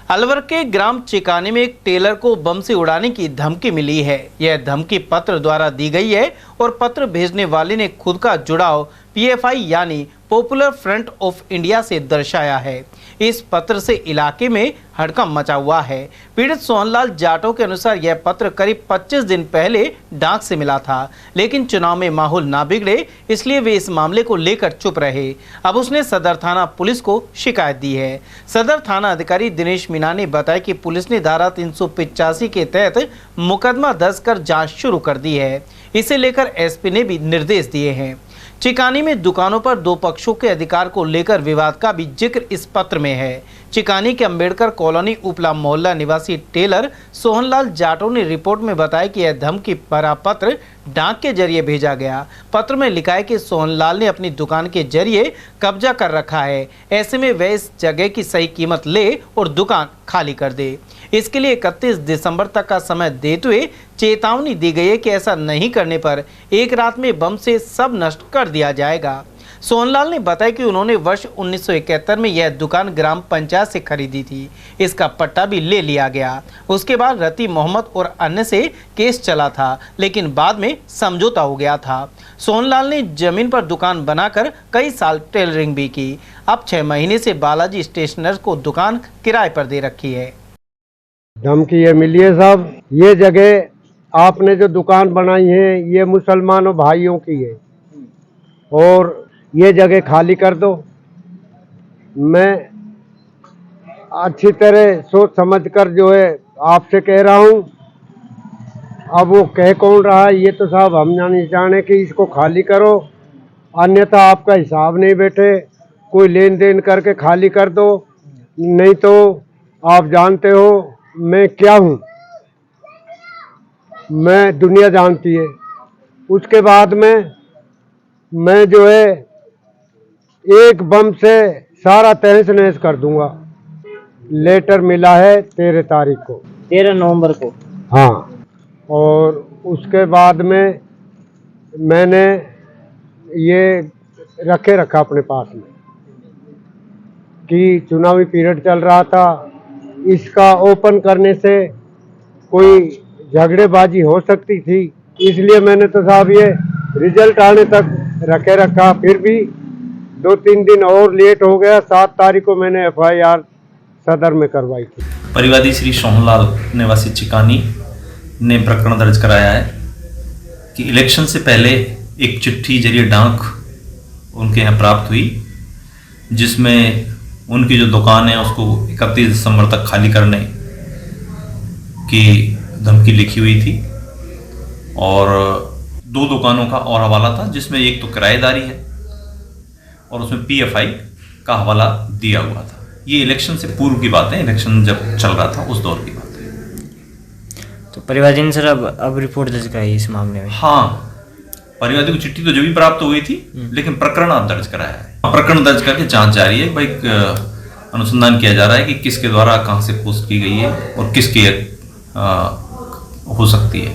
अलवर के ग्राम चिकानी में एक टेलर को बम से उड़ाने की धमकी मिली है। यह धमकी पत्र द्वारा दी गई है और पत्र भेजने वाले ने खुद का जुड़ाव पीएफआई यानी पॉपुलर फ्रंट ऑफ इंडिया से दर्शाया है। इस पत्र से इलाके में हड़कंप मचा हुआ है। पीड़ित सोहनलाल जाटव के अनुसार यह पत्र करीब 25 दिन पहले डाक से मिला था, लेकिन चुनाव में माहौल ना बिगड़े इसलिए वे इस मामले को लेकर चुप रहे। अब उसने सदर थाना पुलिस को शिकायत दी है। सदर थाना अधिकारी दिनेश मीना ने बताया कि पुलिस ने धारा 385 के तहत मुकदमा दर्ज कर जांच शुरू कर दी है। इसे लेकर एसपी ने भी निर्देश दिए हैं। चिकानी में दुकानों पर दो पक्षों के अधिकार को लेकर विवाद का भी जिक्र इस पत्र में है। चिकानी के अंबेडकर कॉलोनी उपला मोहल्ला निवासी टेलर सोहनलाल जाटव ने रिपोर्ट में बताया कि यह धमकी भरा पत्र डाक के जरिए भेजा गया। पत्र में लिखा है कि सोहनलाल ने अपनी दुकान के जरिए कब्जा कर रखा है, ऐसे में वह इस जगह की सही कीमत ले और दुकान खाली कर दे। इसके लिए 31 दिसंबर तक का समय देते हुए चेतावनी दी गई है कि ऐसा नहीं करने पर एक रात में बम से सब नष्ट कर दिया जाएगा। सोहनलाल ने बताया कि उन्होंने वर्ष 1971 में यह दुकान ग्राम पंचायत से खरीदी थी। इसका पट्टा भी ले लिया गया। उसके बाद रती मोहम्मद और अन्य से केस चला था, लेकिन बाद में समझौता हो गया था। सोहनलाल ने जमीन पर दुकान बनाकर कई साल टेलरिंग भी की। अब 6 महीने से बालाजी स्टेशनर्स को दुकान किराए पर दे रखी है। धमकी ये मिली है साहब, ये जगह आपने जो दुकान बनाई है ये मुसलमानों भाइयों की है और ये जगह खाली कर दो। मैं अच्छी तरह सोच समझ कर जो है आपसे कह रहा हूँ। अब वो कह कौन रहा है ये तो साहब हम नहीं जाने कि इसको खाली करो, अन्यथा आपका हिसाब नहीं बैठे, कोई लेन देन करके खाली कर दो, नहीं तो आप जानते हो मैं क्या हूँ, मैं दुनिया जानती है। उसके बाद में मैं जो है एक बम से सारा तहस नहस कर दूंगा। लेटर मिला है 13 तारीख को, 13 नवंबर को। हाँ, और उसके बाद में मैंने ये रखा अपने पास में कि चुनावी पीरियड चल रहा था, इसका ओपन करने से कोई झगड़ेबाजी हो सकती थी, इसलिए मैंने तो साहब ये रिजल्ट आने तक रखा। फिर भी 2-3 दिन और लेट हो गया। 7 तारीख को मैंने एफआईआर सदर में करवाई थी। परिवादी श्री सोहनलाल निवासी चिकानी ने प्रकरण दर्ज कराया है कि इलेक्शन से पहले एक चिट्ठी जरिए डाक उनके यहाँ प्राप्त हुई, जिसमें उनकी जो दुकान है उसको 31 दिसंबर तक खाली करने की धमकी लिखी हुई थी और 2 दुकानों का और हवाला था, जिसमें एक तो किराएदारी है और उसमें पीएफआई का हवाला दिया हुआ था। ये इलेक्शन से पूर्व की बात है, इलेक्शन जब चल रहा था उस दौर की बात है। तो परिवादी ने सर अब रिपोर्ट दर्ज कराई इस मामले में? हाँ, परिवादी को चिट्ठी तो जब भी प्राप्त हो गई थी, लेकिन प्रकरण अब दर्ज कराया है। प्रकरण दर्ज करके जांच जारी है। भाई अनुसंधान किया जा रहा है कि किसके द्वारा कहां से पोस्ट की गई है और किसकी हो सकती है।